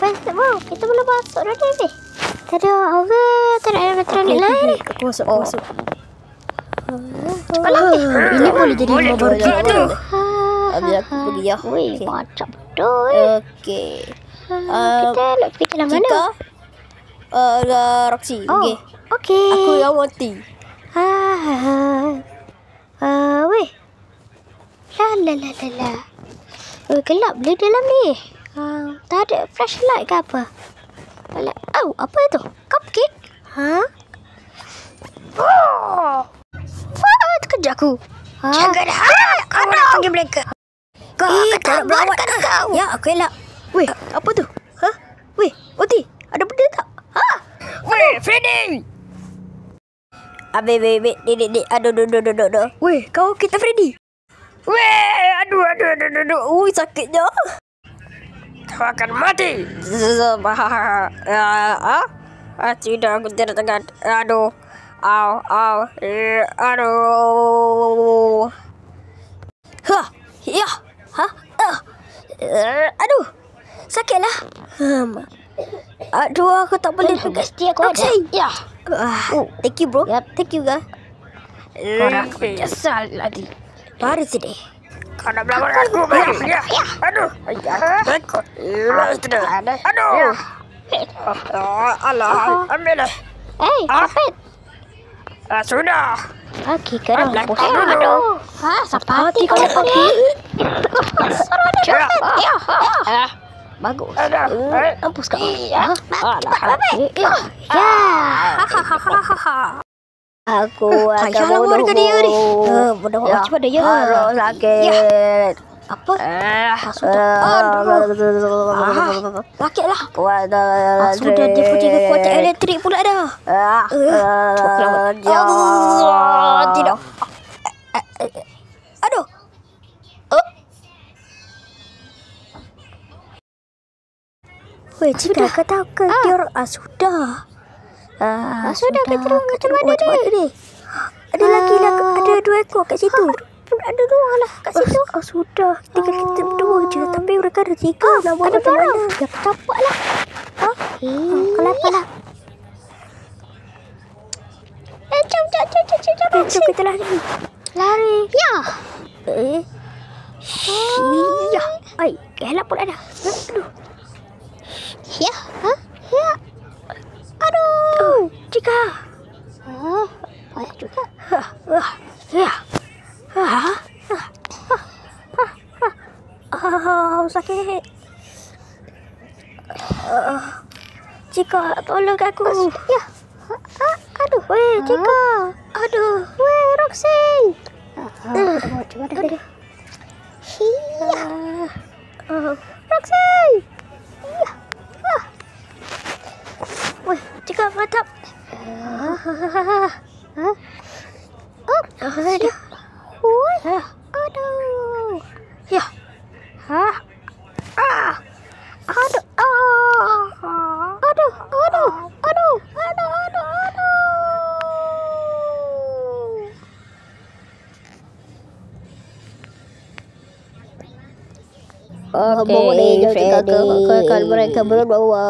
Wow, kita belum masuk dah ni. Tak ada apa, tak ada elektronik lain ni. Masuk. Cepatlah. Ini boleh jadi rumah baru kita. Habis aku pergi ya. Wih, macam betul. Okey. Kita nak pergi jalan mana? Cika, Roxy. Oh, Okey. okey. Aku yang mati. Weh. La. Gelap boleh dalam ni. Tak ada flashlight ke apa? Oh, apa itu? Cupcake? Terkejut aku. Jaga dah. Kau nak pergi mereka. Kau akan berawat kau. Ya, aku elak. Weh, apa tu? Weh, Oti, ada benda tak? Weh, Freddy. Abik. Aduh. Weh, kau kita Freddy. Weh, aduh. Ui, sakitnya. Kau akan mati. Tidak, aku tidak tegat. Aduh. Aduh. Aduh. Sakitlah. Aduh, aku tak boleh pegang Roxy. Ya. Thank you, bro. Yep. Thank you, guys. Korang aku nyesal lagi. Baru sini. Kau nak melawan aku, baik? Ya. Aduh. Takut. Aduh. Alah, ambillah. Kapit. Sudah. Okey, korang Alah, pusing. aduh. Sapati kau nak pergi. Bagus. Mampus kau. Aku akan warga dia ni. Bodoh cepat dia. Sakit. Apa? Sakitlah. Sudah dia punya kekuatan elektrik pula dah. Tidak. Aduh. Weh, Cika, kau tahu ke dia sudah. Sudah kita macam mana ni? Ada lagi lah, ada 2 ekor kat situ. Ada 2 lah kat situ. Sudah. Tinggal kita berdua je. Tapi mereka ada 3. Nak buat ada macam mana? barang. Ya, tapak lah. Kalau apa lah. Jom, kita lari. Ya. Ya. Ay, gelap pula dah. Aduh. Ya. Ya. Aduh. Cika. Banyak juga. Ya. Sakit. Cika, tolong aku. Ya. Aduh. Weh, Cika. Aduh. Weh, Roxy. Coba dah. Iya. Roxy. Iya. Weh, Cika, mantap. Aduh. Aduh. Ya. Okey, Freddy. Mereka berdua.